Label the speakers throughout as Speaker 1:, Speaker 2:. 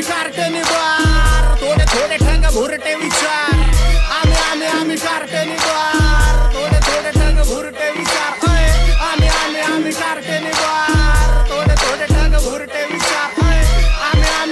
Speaker 1: कार्टेनी बार थोडे थोडे ठंग भुरटे विचार आम्ही कार्टेनी बार थोडे थोडे ठंग भुरटे विचार आम्ही कार्टेनी बार थोडे थोडे ठंग भुरटे विचार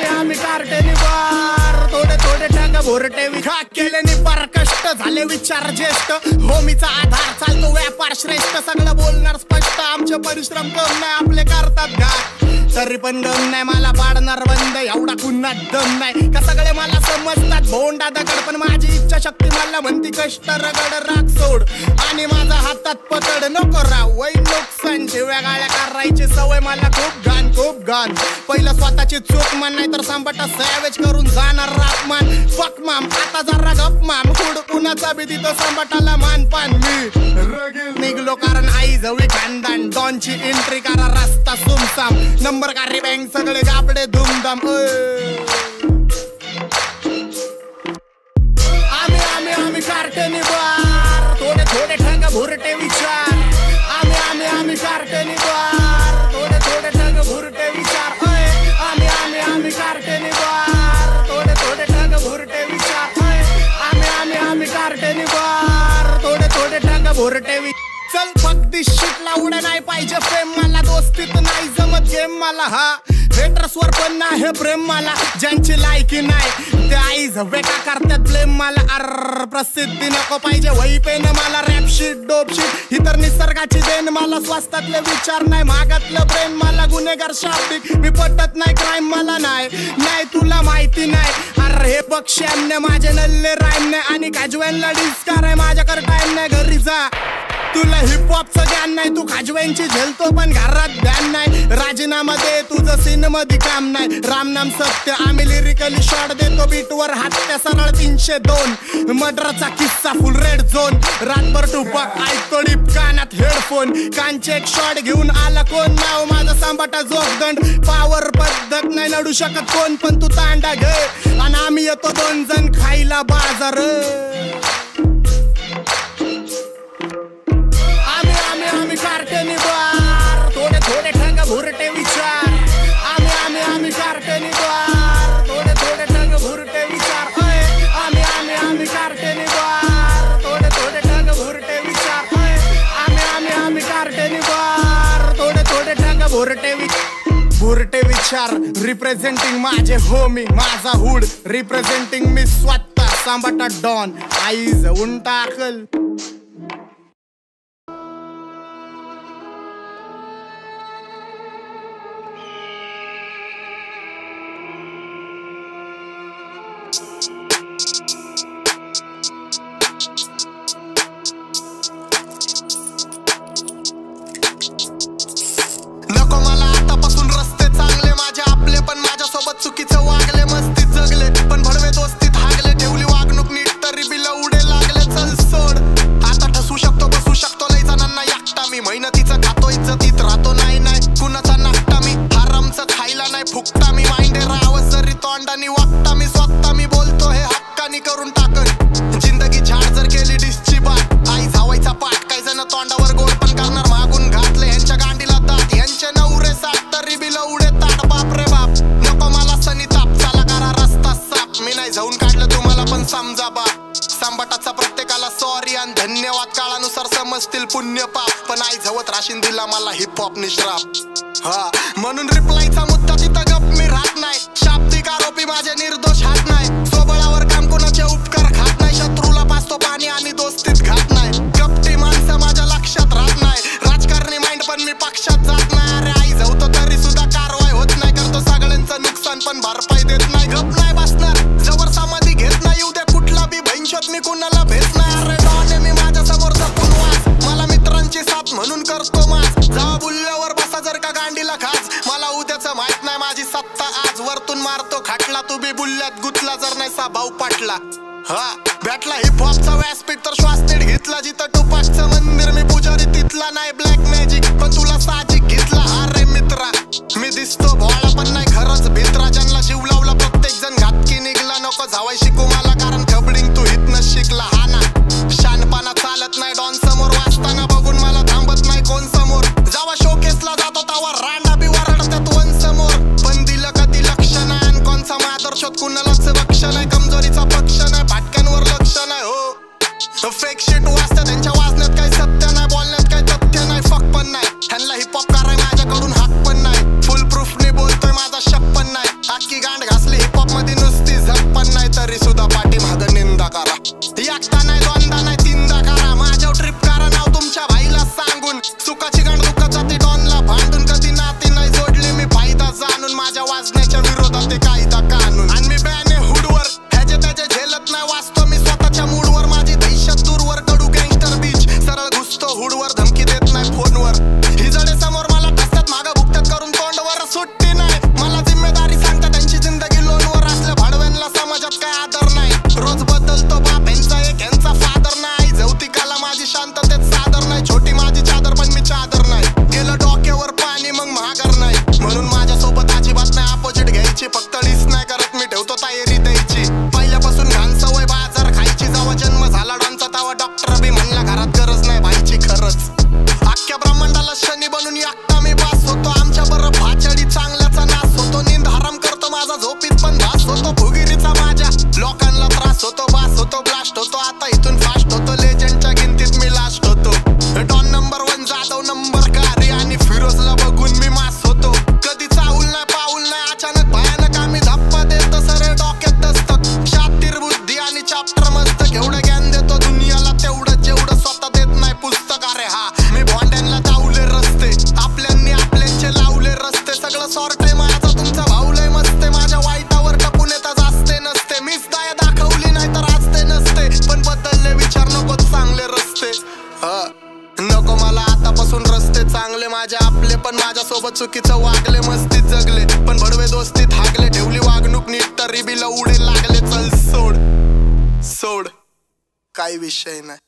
Speaker 1: आम्ही कार्टेनी बार थोडे थोडे ठंग भुरटे विचार केले निपार कष्ट झाले विचार ज्येष्ठ होमीचा आधार चालतो व्यापार श्रेष्ठ सगळं बोलणार स्पष्ट आमचे परिश्रम कम नाही आपले करतात घात तरी पण दम नाही मला पाडणार बंद एवढा कुन्हा दम नाही का सगळे मला समजतात भोंडा दगड पण माझी इच्छा शक्ती मला म्हणती कष्ट रगड राग सोड आणि माझा हातात पकड नको राव वै नुकसान शिव्या गाळ्या करायची सवय मला खूप घाण पहिलं स्वतःची चूक मान नाही तर सांबटा सॅवेज करून जाणार रापमान फक माम आता जरा गप माम हुड कुणाचा बी तिथं सांबटाला मानपान मी निघलो कारण आई जवळी खानदान डॉनची एंट्री करा रस्ता सुमसाम नंबर कारी बँक सगळे गाबडे धूमधाम आम्ही कार्टेनी बार थोडे थोडे ठंग भुरटे विचार आम्ही कार्टेनी बार थोडे थोडे ठंग भुरटे विचार आम्ही कार्टेनी बार थोडे थोडे ठंग भुरटे विचार आम्ही कार्टेनी बार थोडे थोडे ठंग भुरटे चल फक्त शिटला उड्या नाही पाहिजे फेम मला दोस्तीत नाही जमत गेम मला हा हेटर्सवर पण नाही प्रेम मला ज्यांची लायकी नाही ते आईज वेका करतात ब्लेम मला अर प्रसिद्धी नको पाहिजे वही पेन मला रॅपशीट डोपशीट ही तर निसर्गाची देण मला स्वस्तातले विचार नाही मागातलं ब्रेन मला गुन्हेगार शाब्दिक मी पटत नाही क्राईम मला नाही तुला माहिती नाही अरे हे पक्ष्यांने माझे नल्ले राईम नाही आणि काजव्यांना डिस्कार आहे माझ्याकडे टाइम नाही घरी जा तुला हिप हॉपचं ज्ञान नाही तू खाजव्यांची झेलतो पण घरात ध्यान नाही राजीनामा दे तुझं सीन मध्ये काम नाही रामनाम सत्य आम्ही लिरिकली शॉट देतो बीटवर हात्या सरळ 302 मर्डरचा किस्सा फुल रेड झोन रातभर टुपक ऐकतो डीप कानात हेडफोन कानचे एक शॉट घेऊन आला कोण नाव माझा सांबाटा जोगदंड पावर पद्धत नाही लढू शकत कोण पण तू तांडा घे आणि आम्ही येतो 2 जण खायला बाजार आम्ही कार्टेनी बार थोडे थोडे ठंग भुरटे विचार आम्ही कार्टेनी बार थोडे थोडे ठंग भुरटे विचार आम्ही कार्टेनी बार थोडे थोडे ठंग भुरटे विचार आम्ही कार्टेनी बार थोडे थोडे ठंग भुरटे विचार रिप्रेझेंटिंग माझे होमी माझा हुड रिप्रेझेंटिंग मी स्वतः सांबाटा डॉन आई जाऊन टाकल
Speaker 2: चुकीचं वागले मस्तीत जगले पण भडवे दोस्तीत हागले ठेवली वागणूक नीट तरी बिल उडे लागले चल सोड आता ठसू शकतो बसू शकतो लय जणांना एकटा मी मेहनतीचं खातो इज्जतीत राहतो नाही कुणाचा नाश्ता मी हरामचं खायला नाही फुकटा मी माइंडे राहावं जरी तोंडानी वागता मी स्वतः मी बोलतो हे हक्कानी करून टाकन जिंदगी झाड जर केली डिसची बात आई जावायचा पाठ काही जण तोंडावर गोड पण करणार मागून घातले ह्यांच्या गांडीला दात ह्यांचे नवरे सात तरी बिल उडे ताट बाप रे बाप जाऊन काढलं तुम्हाला पण समजा बा सांबाटाचा प्रत्येकाला सॉरी आणि धन्यवाद काळानुसार समजतील पुण्य पाप पण आई झवत राशीन दिला मला हिप हॉप निश्राप हा म्हणून रिप्लायचा मुद्दा तिथं गप मी राहत नाही शाब्दिक आरोपी माझे निर्दोष हात नाही स्वबळावर काम कोणाचे उपकार खात नाही शत्रूला पाचतो पाणी आणि दोस्तीत घात नाही कपटी माणसं माझ्या लक्षात राहत नाही राजकारणी माइंड पण मी पक्षात जात नाही अरे आई जाऊतो तरी सुद्धा कारवाई होत नाही करतो सगळ्यांचं नुकसान पण भरपाई देत नाही गप नाही बसणार जवळ समाधी घेत नाही उद्या कुठला बी भैंशत मी कुणाला भेट नाही अरे डॉन मी माझ्या समोर जपून वाच मला मित्रांची साथ म्हणून करतो माच जावा बुल्ल्यावर बसा जर का गांडीला खाच मला उद्याचं माहित नाही माझी सत्ता आज वरतून मारतो खाटला तू बी बुल्ल्यात गुतला जर नाही सा भाऊ पाटला हा भेटला हिप हॉपचा व्यासपीठ तर श्वास नीट घेतला जिथं टुपाकचं मंदिर मी पुजारी तिथला नाही ब्लॅक मॅजिक पण तुला साजिक घेतला अरे मित्रा मी माझ्या आपले पण माझ्यासोबत चुकीचं वागले, मस्तीत जगले पण भडवे दोस्तीत हागले, ठेवली वागणूक नीट तरी बी लवडे लागले. चल सोड सोड, काही विषय नाही.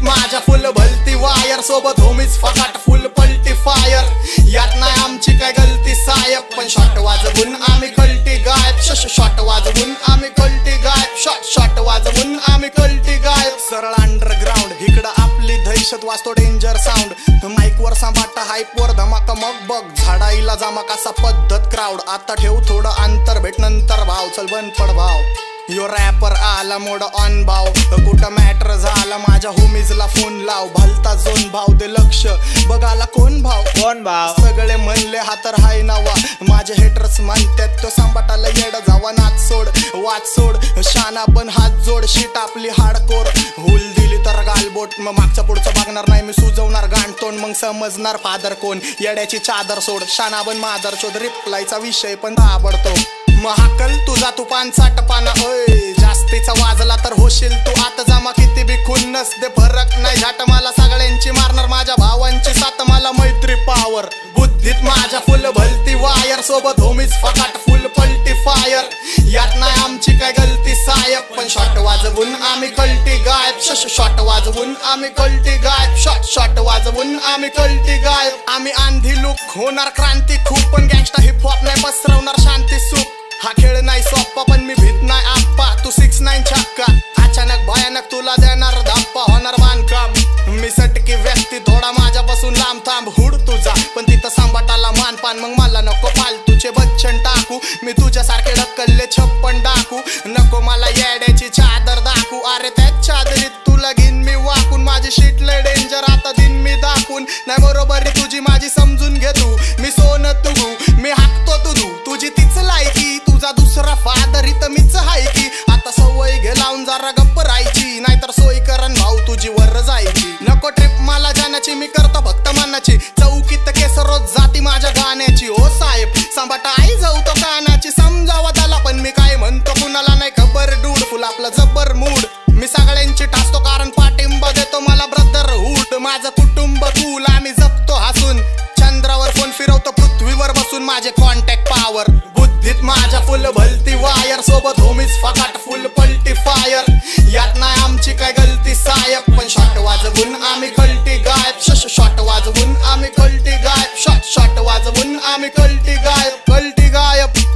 Speaker 2: माझ्या फुल भलती वायर सोबत होमीच फकाट फुल पलटी फायर. यात नाही आमची काय गलती साहेब, पण शॉट वाजवून आम्ही कलटी गायब. शॉट वाजवून आम्ही कलटी गायब. शॉट वाजवून आम्ही कलटी गायब. सरळ अंडरग्राऊंड इकडं आपली दहशत वाजतो डेंजर साऊंड. माईक वर सांभाटा हाईप वर धमाका मग बघ झाडाईला जामा कसा पद्धत क्राऊड. आता ठेव थोडं अंतर भेट नंतर भाव, चल बंद पड भाव. यो रॅपर आला मोड ऑन भाव, कुठं मॅटर झाला माझ्या होमीजला फोन लाव. भलता झोन भाव दे लक्ष बघाला कोण भाव कोण भाव. सगळे म्हणले हा तर हाय नावा, माझे हेटर्स म्हणतात तो सांबाटाला येड जावा. नाच सोड वाच सोड शाना पण हात जोड. शीट आपली हार्डकोर हुल दिली तर गालबोट. मग मागच्या पुढचं बघणार नाही मी, सुजवणार गांडतोंड मग समजणार फादर कोण. येड्याची चादर सोड शाना बन मादर शोध. रिप्लायचा विषय पण आवडतो महाकल तुझा तू 5-6 पाना. ओय जास्तीचा वाजला तर होशील तू आता जमा. किती बी खुन्नस दे फरक नाही झाट. मला सगळ्यांची मारणार माझ्या भावांची साथ. मला मैत्री पावर बुद्धीत माझ्या फुल भलती वायर सोबत होमीच फकाट फुल पलटी फायर. यात नाही आमची काय गलती साहेब, पण शॉट वाजवून आम्ही कलटी गायब. शॉट वाजवून आम्ही कलटी गायब. शॉट वाजवून आम्ही कलटी गायब. आम्ही आंधी लूक होणार क्रांती खूप, पण गँगस्टा हिप हॉप नाही पसरवणार शांती सुख. हा खेळ नाही सोप्पा पण मी भीत नाही आप्पा. तू 6-9 छक्का अचानक भयानक तुला देणार धप्पा होणार बांधकाम. मी सटकी व्यक्ती थोडा माझ्यापासून लांब थांब. हुड तुझा पण तिथं सांबाटाला मानपान. मग मला नको फालतूचे बच्चन टाकू. मी तुझ्यासारखे ढकलले 56 डाकू. नको मला येड्याची चादर दाखवू. अरे त्याच चादरीत तुला घेईन मी वाकून. माझी शीट लय डेंजर आता दिन मी दाखवून. नाही बरोबर रे तुझी माझी समजून घे तू. मी सोनं तुगू मी हाकतो तुझू. तुझी तीच लायकी तुझा दुसरा फादर इथं मीच हाय की. आता सवय घे लावून जरा गप्प राहायची, नाहीतर सोय करण भाऊ तुझी वर जायची. नको ट्रिप मला जाण्याची मी करतो फक्त मनाची. चौकीत केस रोज जाती माझ्या गाण्याची. ओ साहेब सांबाटा आई जाऊ तो कानाची. समजावा त्याला पण मी काय म्हणतो कुणाला नाही खबर. डूड फुल आपला जबर मूड. मी सगळ्यांची टासतो कारण पाठिंबा देतो मला ब्रदरहूड. माझं कुटुंब कूल आम्ही जपतो हसून. चंद्रावर फोन फिरवतो पृथ्वीवर बसून. माझे कॉन्टॅक्ट पॉवर बुद्धीत माझ्या फुल भलती वायर सोबत होमीच फकाट फुल पलटी फायर. यात नाही आमची काय गलती साहेब, पण शॉट वाजवून आम्ही कलटी गायब. शॉट वाजवून आम्ही कलटी गायब. शॉट वाजवून आम्ही कलटी गायब. कलटी गायब.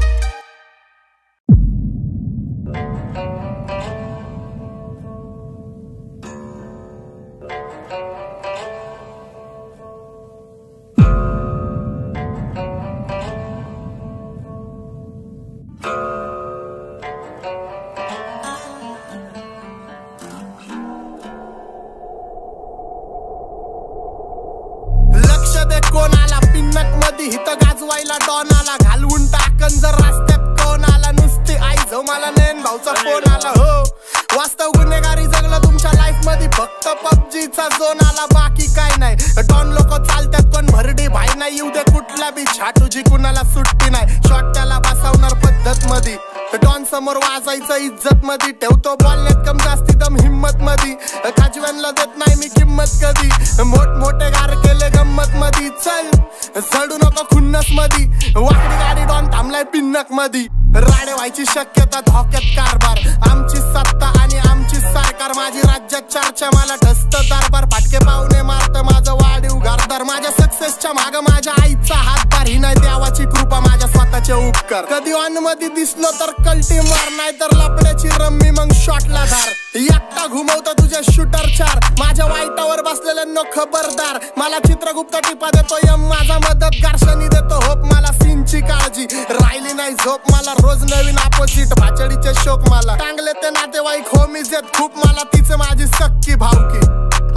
Speaker 2: कोणाला पिन्नक मध्ये हिथं गाजवायला डॉनाला. घालवून टाकन जर रस्त्यात कोण आला. नुसती आई जो मला नेन भाऊचा फोन आला. हो वास्तव गुन्हेगारी जगलं तुमच्या लाईफ मध्ये. फक्त पबजीचा झोन आला बाकी काय नाही. डॉन लोक चालतात कोण भरडी भाई नाही. येऊ दे कुठला बी छाटूजी कुणाला सुट्टी नाही. शॉट त्याला बसवणार पद्धत मध्ये. डॉन समोर वाजायचं इज्जत मध्ये. ठेवतो बोलण्यात कम जास्ती दम हिम्मत मध्ये. काजव्यांना देत नाही मी किंमत कधी. मोठमोठे गार केले गंमत मध्ये. चल चढू नको खुन्नस मध्ये. वाकडी गाडी डॉन थांबलाय पिन्नक मध्ये. राडे व्हायची शक्यता धोक्यात कारभार. आमची सत्ता आणि आमची सरकार. माझी राज्यात चर्चा मला ठसत दरबार. फाटके पाहुणे मारत माझं वाढीव घरदार. माझ्या सक्सेसच्या माग माझ्या आईचा हातभार. ही नाही देवाची कृपा माझ्या स्वतःचे उपकार. कधी ऑन मध्ये दिसलो तर कल्टी मार, नाही तर लपड्याची रम्मी मग शॉटला धार. एकटा घुमवता तुझ्या शूटर 4. माझ्या वाईटावर बसलेल्यांनो खबरदार. मला चित्रगुप्त टिपा देतो यम माझा मदतगार. शनी देतो होप मला सीनची काळजी. राहिली नाही झोप मला रोज नवीन अपोजिट. भाचडीचे शोक मला चांगले ते नातेवाईक होमीज आहेत खूप. मला तिचे माझी सक्की भावकी.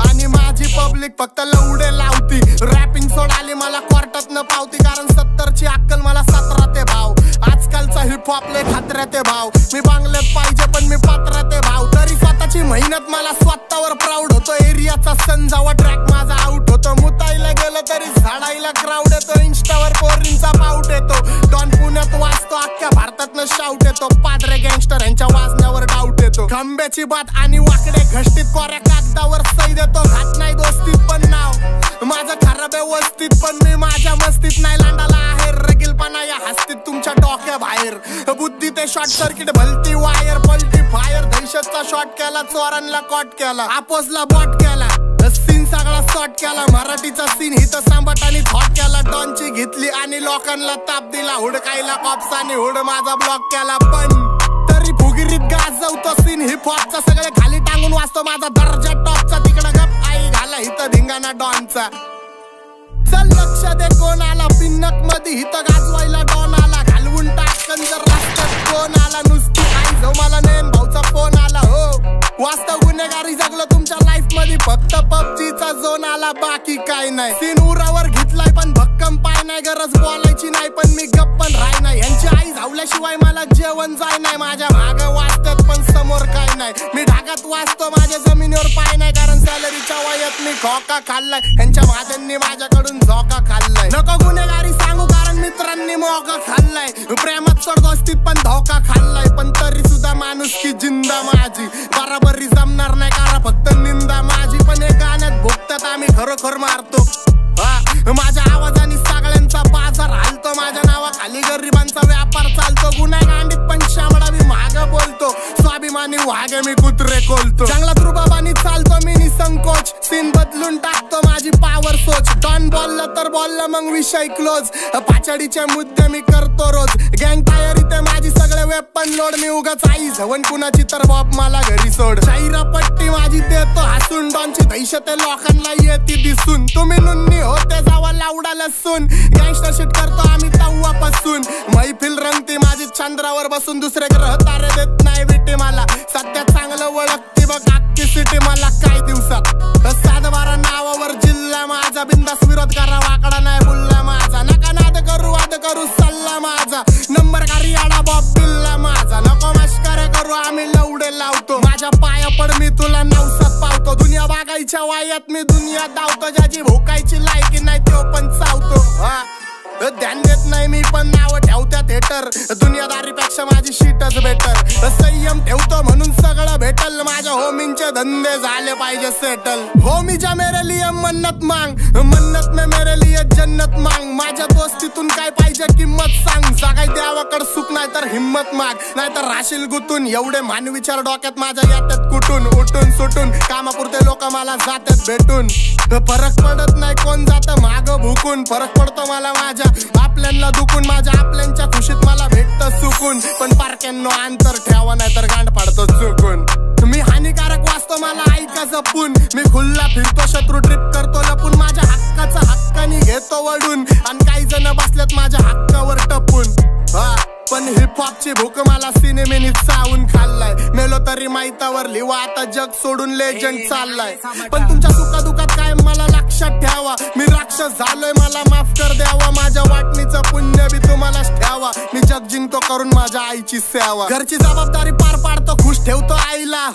Speaker 2: आणि माझी पब्लिक फक्त लवडे लावती. रॅपिंग सोडाली मला कोर्टात न पावती. कारण 70ची अक्कल मला 17 ते भाव. आजकालचा हिप हॉप लय खात्र्यात भाव. मी बांगल्यात पाहिजे पण मी पात्रात भाव. तरी स्वतःची
Speaker 1: मेहनत मला स्वतःवर प्राऊड होतो. एरियाचा सन जावा ट्रॅक माझा आउट होतो. मुताईला गेलं तरी झाडायला क्राऊड येतो. इंस्टावर पोरींचा पाऊट येतो. डॉन पुण्यात वाजतो, अख्ख्या भारतातनं शाऊट येतो. पाडरे गँगस्टर यांच्या वाजण्यावर डाऊट येतो. खंब्याची बात आणि वाकडे घष्टीत कोऱ्या कागदावर सही देतो. घात नाही दोस्तीत पण नाव माझं खराब व्यवस्थित, पण मी माझ्या मस्तीत नाही. लांडाला आहे रगिलपणा या हस्तीत तुमच्या डोक्या बाहेर. बुद्धी ते शॉर्ट सर्किट भलती वायर पलटी फायर. दहशतचा शॉट केला, चोरांना कॉट केला, आपोसला बॉट केला, सीन सगळा शॉट केला. मराठीचा सीन हिथं सांबट आणि थॉट केला. डॉनची घेतली आणि लोकांना ताप दिला. हुडकायला कॉप्साने हुड माझा ब्लॉक केला, पण तरी फुगिरीत गाजवतो सीन हिप हॉपचा. सगळे खाली टांगून वाचतो माझा दर्जा टॉपचा. तिकडं गप आई घाला हिथं धिंगाणा डॉनचा. चल लक्ष दे कोण आला, पिन्नक मध्ये हिथं गाजवायला डॉन आला. घालवून टाकन जर रस्त्यात कोण आला. नुसती आई जो मला नेन भाऊचा फोन आला. हो वास्तव गुन्हेगारी जगलो तुमच्या लाईफ मध्ये, फक्त पबजीचा झोन आला, बाकी काय नाही. सीन उरावर घेतलाय पण भक्कम पाय नाही. गरज बोलायची नाही पण मी गप्प पण राय नाही. यांची आई धावल्याशिवाय मला जेवण जाय नाही. माझ्या माग वाचतात पण समोर काय नाही. मी ढागात वाचतो माझ्या जमिनीवर पाय नाही. कारण सॅलरीच्या वयात मी खोका खाल्लाय. यांच्या माझ्यांनी माझ्याकडून झोका खाल्लाय. नको गुन्हेगारी सांगू कारण मित्रांनी मोका खाल्लाय. प्रेमात सोड दोस्तीत पण धोका खाल्लाय. पण तरी सुद्धा माणूस की जिंदा माझी. बराबरी जमणार नाही कारण फक्त निंदा माझी. पण हे गाण्यात भुकतात आम्ही खरोखर मारतो. माझ्या आवाजाने सगळ्यांचा बाजार हालतो. माझ्या नावाखाली गरिबांचा व्यापार चालतो. गुन्हा गांडीत पण शामडा मी माग बोलतो. स्वाभिमानी वाघे मी कुत्रे कोलतो. जंगलात रुबाबानी चालतो मी निसंकोच. सीन बदलून टाकतो माझी पावर सोच. डॉन बोललं तर बोललं मग विषय क्लोज. पाचडीचे मुद्दे मी करतो रोज. गँग तयारी ते माझी सगळे वेपन लोड. मी उगाच आई झवण कुणाची तर बाप मला घरी सोड. शाहिरा पट्टी माझी देतो हसून. डॉनची दहशत लोकांना येते दिसून. तुम्ही नुन्नी होते जावा लावडा लसून. गँगस्टर शिट करतो आम्ही तव्वापासून. मैफिल रंगती माझी चंद्रावर बसून. दुसरे ग्रह तारे देत नाही विटी मला. सध्या चांगलं ओळखती बघ अख्खी सिटी मला. काय दिवसात सातबारा नावावर जिल्हा माझा. बिंदास विरोध करा वाकडा नाही बुल्ला माझा. नका नाद करू वाद करू सल्ला माझा. नंबर गारी आडा बॉब बिल्ला माझा. नको मस्करे करू आम्ही लवडे लावतो. माझ्या पाया पड मी तुला नवसात पावतो. दुनिया बागायच्या वायात मी दुनिया धावतो. ज्याची भोकायची लायकी नाही तो पण चावतो. ध्यान देत नाही मी पण नाव ठेवत्यात हेटर. दुनियादारीपेक्षा माझी शीटच बेटर. संयम ठेवतो म्हणून सगळं भेटल. माझ्या होमींचे धंदे झाले पाहिजे सेटल. होमीच्या मेरे लिए मन्नत मांग. मन्नत में मेरे लिए जन्नत मांग. माझ्या दोस्तीतून काय पाहिजे किंमत सांग. सगळ्या देवाकड सुख नाही तर हिम्मत माग. नाहीतर राशील गुतून. एवढे मान विचार डोक्यात माझ्या येतात कुठून. उठून सुटून कामापुरते लोक मला जातात भेटून. फरक पडत नाही कोण जात माग भुकून. फरक पडतो मला माझ्या आपल्यांना दुखून. माझ्या आपल्यांच्या खुशीत मला भेटत सुकून. पण पारक्यांनो अंतर ठेवा नाही तर गांड पाडतो चुकून. मी हानिकारक वाचतो मला ऐका जपून. मी खुल्ला फिरतो शत्रू ट्रिप करतो लपून. माझ्या हक्काचा हक्कानी घेतो वडून. आणि काही जण बसलेत माझ्या हक्कावर टपून. पण हिप हॉपची भूक मला सिनेमेनी चावून खाल्लाय. मेलो तरी माहितावर लिवा आता जग सोडून लेजंड चाललाय. पण तुमच्या सुखादुखात काय मला लक्षात ठेवा. मी राक्षस झालोय मला माफ कर द्यावा. माझ्या वाटणीचं पुण्य बी तुम्हालाच ठेवा. मी जग जिंकतो करून माझ्या आईची सेवा. घरची जबाबदारी पार पाडतो खुश ठेवतो आईला.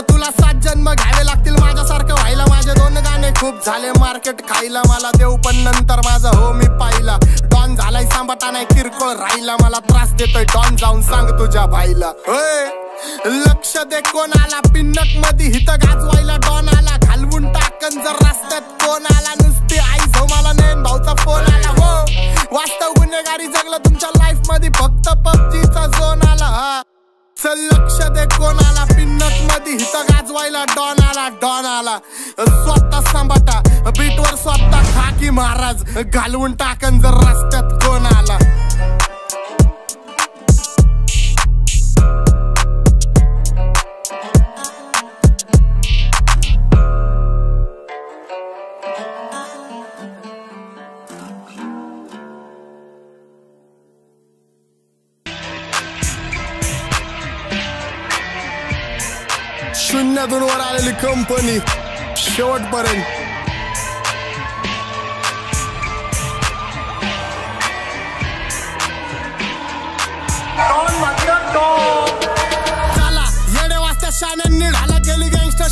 Speaker 1: तुला 7 जन्म घ्यावे लागतील माझ्यासारखं व्हायला. माझे 2 गाणे खूप झाले मार्केट खायला. मला देऊ पण नंतर माझा हो मी पाहिला. डॉन झालाय सांबाटा नाही किरकोळ राहिला. मला त्रास देतोय डॉन जाऊन सांग तुझ्या भाईला. लक्ष दे कोण आला. पिन्नक मध्ये हिथं गाजवायला डॉन आला. घालवून टाकन जर रस्त्यात कोण आला. नुसती आई झो मला नेन भाऊचा फोन आला. हो वास्तव गुन्हेगारी जगलं तुमच्या लाईफ मध्ये, फक्त पबजीचा झोन आला. चल लक्ष दे कोण आला. पिन्नक मध्ये हिथं गाजवायला डॉन आला. डॉन आला स्वतः सांबाटा. बीटवर स्वतः खाकी महाराज. घालवून टाकन जर रस्त्यात कोण आला. शून्यातून वर आलेली कंपनी शेवटपर्यंत. चला येडे वाजता शाण्यांनी ढाला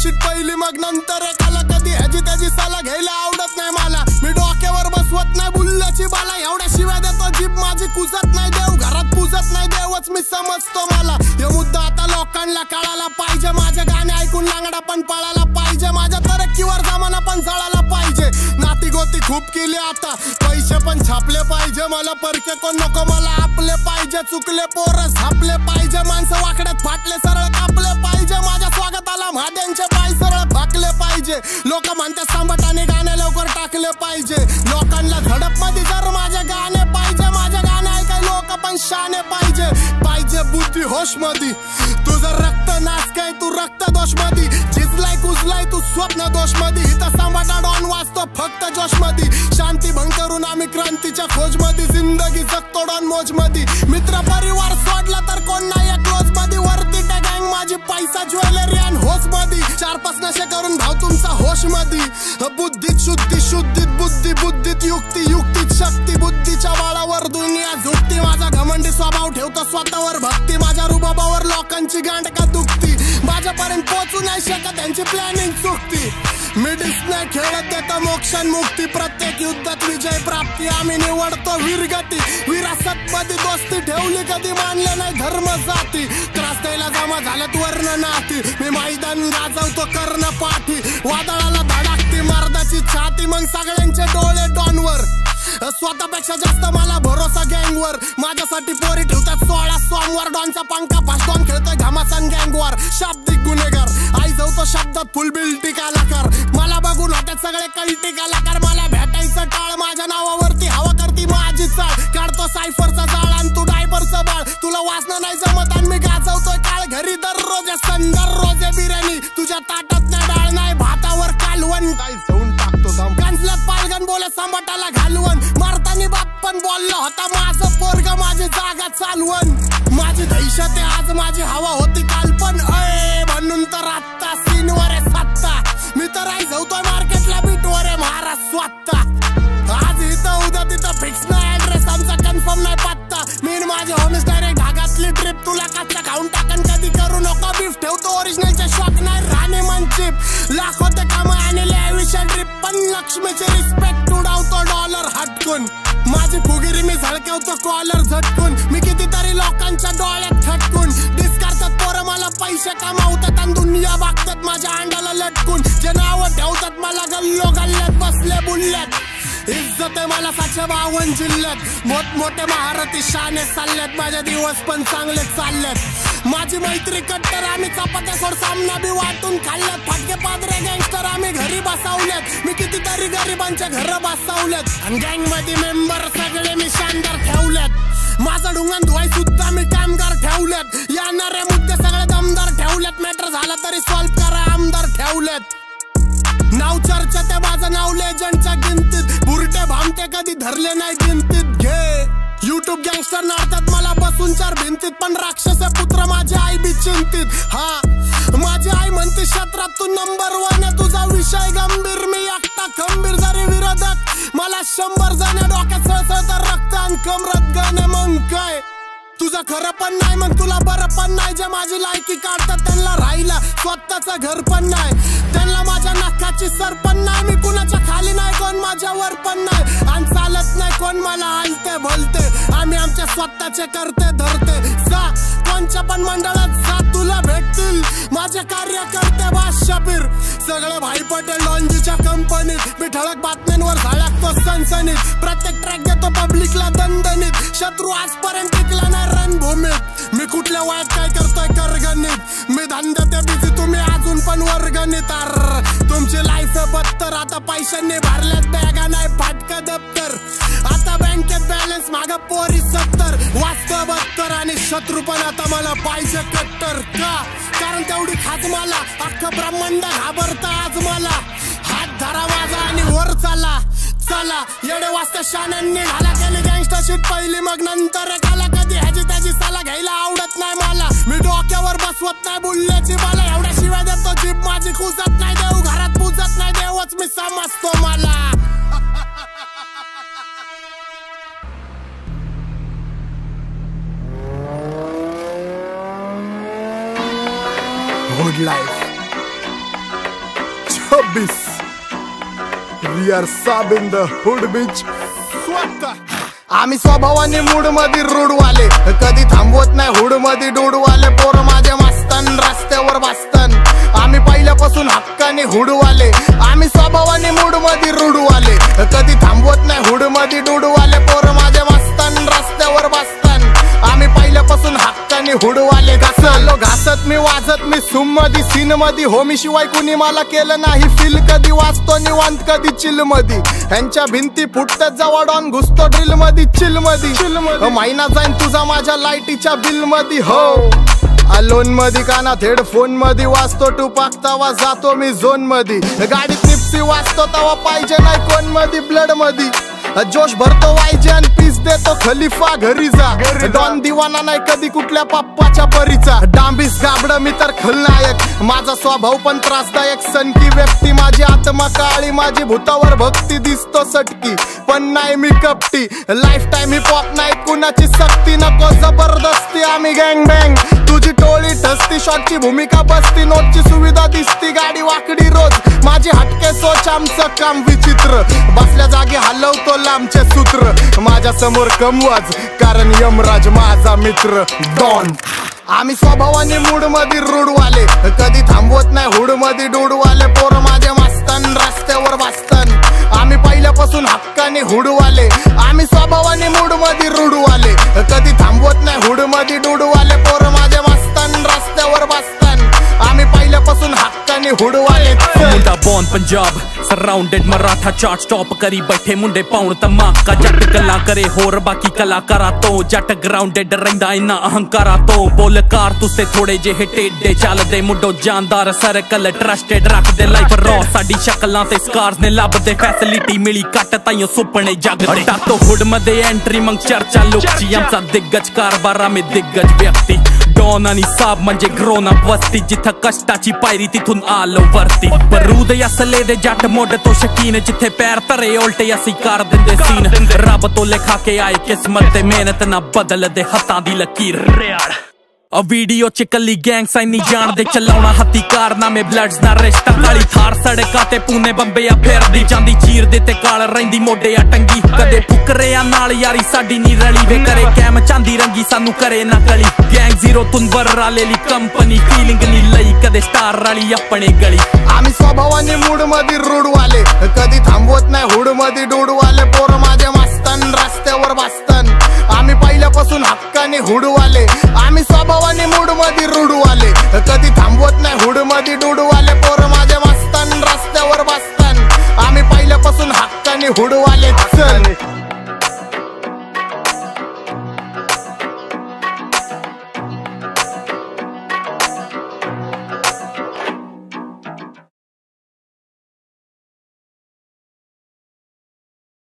Speaker 1: शीट पहिली मग नंतर एकाला कधी ह्याची त्याची सला घ्यायला आवडत नाही मला. मी डोक्यावर बसवत नाही बुल्ल्याची बाला, एवढ्या शिवाय देतो जीभ माझी कुजत नाही देव, घरात पूजत नाही देवच मी समजतो मला. हे मुद्दा आता लोकांना कळायला पाहिजे, माझे गाणे ऐकून लांगडा पण पळायला पाहिजे, माझ्या तरक्कीवर जमाना पण जळायला पाहिजे. नाती गोती खूप केली आता, पैसे पण छापले पाहिजे, मला परके कोण नको मला आपले पाहिजे. चुकले पोरं झापले पाहिजे, माणसं वाकड्यात फाटले सरळ कापले पाहिजे, माझ्या स्वागताला महाद्यांचे पाय सरळ फाकले पाहिजे. लोक म्हणतात सांबटाने गाणे लवकर टाकले पाहिजे, लोकांना झडप मध्ये जर माझे गाणे पाहिजे, माझे गाणे ऐकाय लोक पण शाने पाहिजे. पाहिजे बुद्धी होश मध्ये, तुझं रक्त नाच काय तू रक्त दोष मध्ये, झिजलाय कुजलाय तू स्वप्न दोष मध्ये, इथं सांबटा डॉन वाचतो फक्त जोश मध्ये. शांती भंग करून आम्ही क्रांतीच्या खोज मध्ये, जिंदगी जगतो डॉन मोज मध्ये. मित्र परिवार सोडला तर कोण नाही क्लोज मध्ये, वरती गँग माझी पैसा ज्वेलरी आणि होश मध्ये, 4-5 नशे करून भाव तुमचा होश मध्ये. बुद्धीत शुद्धी शुद्धीत बुद्धी, बुद्धीत युक्ती युक्तीत शक्ती, बुद्धीच्या बाळावर दुनिया झुकती. माझा घमंडी स्वभाव ठेवतो स्वतःवर भक्ती, माझ्या रुबाबावर लोकांची गांड का दुखती, माझ्यापर्यंत पोहोचू नाही शकत त्यांची प्लॅनिंग चुकती. मी डिस्ने खेळत देतो मोक्षण मुक्ती, प्रत्येक युद्धात विजय प्राप्ती, आम्ही निवडतो वीरगती. विरासत मध्ये दोस्ती ठेवली कधी मानले नाही धर्म जाती, त्रास द्यायला जमा झाल्यात वर्ण नाती, मी मैदान गाजवतो कर्ण पाठी, वादळाला धडाकती मर्दाची छाती, मग सगळ्यांचे डोळे डॉनवर, स्वतःपेक्षा जास्त मला भरोसा गँगवर. माझ्यासाठी पोरी ठेवतात 16 सोमवार, डॉनचा पंखा फास्टॉन खेळतोय घमासान गँगवर. शाब्दिक गुन्हेगार आई जाऊतो शब्दात फुल बिल्टी कलाकार, मला बघून होत्यात सगळे कल्टी कलाकार, मला भेटायचं टाळ, माझ्या नावावरती हवा करती माझी चाळ, काढतो सायफरचा जाळ आणि तू डायपरचं बाळ, तुला वाचणं नाही जमत आणि मी गाजवतोय काळ. घरी दररोज दररोज बिर्याणी, तुझ्या ताटात नाही डाळ नाही भातावर कालवण, गंजल्यात पालगण बोले सांबटाला घालवण, मारतानी बाप पण बोलला होता माझं पोरग माझी जागा चालवण. माझी दहशत आहे आज माझी हवा होती काल पण, म्हणून तर आत्ता सीनवर आहे सत्ता, मी तर आई जाऊतोय मार्केटला बीटवर आहे महाराज स्वतः. आज इथं उद्या तिथं फिक्स नाही ऍड्रेस आमचा, कन्फर्म नाही पत्ता, मी माझे होमिस डायरेक्ट ढागातली ट्रिप, तुला कच्चा खाऊन टाकन कधी करू नको बीफ, ठेवतो ओरिजिनलचे शॉक नाही राणे मनचिप, लाखो ते काम आणि लॅविश ट्रिप, पण लक्ष्मीचे रिस्पेक्ट उडावतो डॉलर हटकून, माझी फुगिरी मी झळकवतो कॉलर झटकून, मी कितीतरी लोकांच्या डोळ्यात खटकून, डिस्कारतात पोरं मला पैसे कमावतात आणि दुनिया बघतात माझ्या अंडाला लटकून, जे नाव ठेवतात मला गल्लो गल्ल्यात बसले बुल्ल्यात, इज्जत आहे मला 752 जिल्ह्यात, मोठमोठे महारथी शाने चालल्यात, माझे दिवस पण चांगले चालल्यात, माझी मैत्री कट्टर आम्ही चपात्या सोड सामना बी वाटून खाल्ल्यात, फाटके पादरे गँगस्टर आम्ही घरी बसवल्यात, मी कितीतरी गरिबांच्या घर बसवल्यात, आणि गँग मध्ये मेंबर सगळे मी शानदार ठेवल्यात, माझं ढुंगण धुवाय सुद्धा मी कामगार ठेवल्यात, येणारे मुद्दे सगळे दमदार ठेवल्यात, मॅटर झाला तरी सॉल्व करा आमदार ठेवल्यात. नाव चर्चेत आहे माझं नाव लेजंडच्या गिनतीत, बुरटे भामटे कधी धरले नाही गिनतीत, घे युट्यूब गँगस्टर नाडतात मला बसून 4 भिंतीत, पण राक्षस पुत्र माझी आई बी चिंतित. हा माझी आई म्हणते क्षेत्रात तू नंबर 1 आहे, तुझा विषय गंभीर, मी एकटा खंबीर, जरी विरोधक मला 100 जण डोक्यात सळसळतं रक्त आणि कमरत गाणे, मग काय तुझं खरं पण नाही मग तुला बरं पण नाही, जे माझी लायकी काढतात त्यांना राहिला स्वतःचं घर पण नाही, त्यांना माझ्या नखाची सर पण नाही, मी कुणाच्या खाली नाही कोण माझ्यावर पण नाही, आणि चालत नाही कोण मला आलते भलते, आम्ही आमच्या स्वतःचे करते धरते, जा कोणच्या पण मंडळात जा तुला भेटतील माझे कार्यकर्ते बादशापीर, सगळे भाई पटेल लॉन्जीच्या कंपनीत, मी ठळक बातम्यांवर झळकतो सनसनीत, प्रत्येक ट्रॅक देतो पब्लिकला दणदणीत, शत्रू आजपर्यंत टिकला नाही रणभूमीत, मी कुठल्या वयात काय करतोय करगणित, मी धंद्यात बिझी तुम्ही अजून पण वर्गणित, तुमची लाईफ बत्तर, आता पैशांनी भरल्यात बॅगा नाही फाटका दप्तर, आता बँकेत बॅलन्स माग पोरी 70, वाचतं 72 आणि शत्रू पण आता मला पाहिजे कट्टर, का कारण तेवढी खात मला अख्खं ब्रह्मांड घाबरतं आज मला, हात धरा माझा आणि वर चाला चला, येडे वाजता शानांनी ढाला केली गँगस्टर शीट पहिली मग नंतर एकाला कधी ह्याची त्याची सला घ्यायला आवडत नाही मला, मी डोक्यावर बसवत नाही बुल्ल्याची बाला, एवढ्या शिवाय देतो जीभ माझी कुजत नाही देव, घरात पूजत नाही देवच मी समजतो मला.
Speaker 2: Good life.
Speaker 1: 26 We are sub in the hood bitch. आम्ही स्वभावाने मूड मध्ये रूडवाले, कधी थांबवत नाही हुड मध्ये डूडवाले. पोर माझे मस्तन रस्त्यावर बसतन, आम्ही पहिल्यापासून हक्काने हुडवाले. आम्ही स्वभावाने मूड मध्ये रूडवाले, कधी थांबवत नाही हुड मध्ये डूडवाले. पोर माझे मस्तन रस्त्यावर बसतन, आम्ही पहिल्यापासून हक्काने हुडवाले. घासत मी वाजत मी सुम मध्ये सीन मध्ये, होमी शिवाय कुणी मला केलं नाही फील. कधी वाचतो निवांत कधी चिल मध्ये, ह्यांच्या भिंती फुटतात जवळ डॉन घुसतो ड्रिल मध्ये. चिल मध्ये महिना जाईन तुझा माझ्या लाईटीच्या बिल मध्ये. हो अलोन मध्ये कानात हेडफोन मध्ये वाजतो टुपाक, तवा जातो मी झोन मध्ये. गाडीत निप्सी वाजतो तवा पाहिजे नाही कोण मध्ये. ब्लड मध्ये जोश भरतो वायजे आणि पीस देतो खलिफा घरी जा. डॉन दिवाना नाही कधी कुठल्या पप्पाच्या परीचा. डांबीस गाबड मी तर खलनायक, माझा स्वभाव पण त्रासदायक. सनकी व्यक्ती माझी आत्मा काळी, माझी भूतावर भक्ती दिसतो सटकी पण नाही मी कपटी. लाईफ टाइम हिप हॉप नाही कुणाची सक्ती, नको जबरदस्ती आम्ही गँग बँग. तुझी टोळी ठसती शॉटची भूमिका बसती, नोटची सुविधा दिसती गाडी वाकडी रोज. माझी हटके सोच आमचं काम विचित्र, बसल्या जागी हलवतो लांबचे सूत्र. माझ्या समोर कमवाज कारण यमराज माझा मित्र डॉन. आम्ही स्वभावाने मूड मध्ये रूडवाले, कधी थांबवत नाही हुड मध्ये डूडवाले. पोर माझे मस्तन रस्त्यावर बसतन, आम्ही पहिल्यापासून हक्काने हुडवाले. आम्ही स्वभावाने मूड मध्ये रूडवाले, कधी थांबवत नाही हुड मध्ये डूडवाले. पोर माझे मस्तन रस्त्यावर बसतन, आम्ही पहिल्यापासून हक्काने हुडवाले.
Speaker 3: मुंडा born Punjab surrounded Maratha chart stop करी बैठे मुंडे पाउण धमाका. जट गल्ला करे होर बाकी कलाकारा तो, जट ग्राउंडेड रहिंदा इन्ना अहंकारा तो. बोलकार तुसे थोड़े जे टेढ़े चलदे, मुंडो जानदार सर्कल ट्रस्टेड रखदे. लाइफ रॉ साडी शक्लां ते स्कार्स ने लभदे, फैसिलिटी मिली कट ताइयों सुपने जगदे. टातो हुड मध्ये एंट्री मग चर्चा लुकची, आमचा दिग्गज कारभार आम्ही दिग्गज व्यक्ती. डॉन आणि साब म्हणजे ग्रोन अप वस्ती, जिथं कष्टाची पायरी तिथून आलो वरती. बरूद असले दे जट मोड तो शकीन, जिथे पैर तरे उल्टे असी कर दिंदे सीन. रब तो लिखा के आए किस्मत ते मेहनत ना बदल दे हत्थां दी लकीर. आ वीडियो च कली गैंग साइनी जान दे चलाउणा हत्ती कारनामे. ब्लड्स ना रिश्ता काली थार सड़का ते पूने बंबे आ फेरदी जांदी. चीर दे ते काल रहिंदी मोढे आ टंगी, कदे फुकरे आ नाल यारी साडी नी रली वे. करे कैम चांदी रंगी सानू करे ना गली. गैंग जीरो तुन बर्रा लेली कंपनी, फीलिंग नी लई कदे स्टार रली अपने गली.
Speaker 1: आम्ही स्वभावाने मूड मध्ये रूडवाले, कधी थांबवत नाही हुड मध्ये डूडवाले. पोर माझे मस्तन रस्त्यावर बसतन, आम्ही पहिल्यापासून हक्काने हुडवाले. आम्ही स्वभावाने मूड मध्ये रूडवाले, कधी थांबवत नाही हुड मध्ये डूडवाले. पोर माझे मस्तन रस्त्यावर बसतन, आम्ही पहिल्यापासून हक्काने हुडवाले.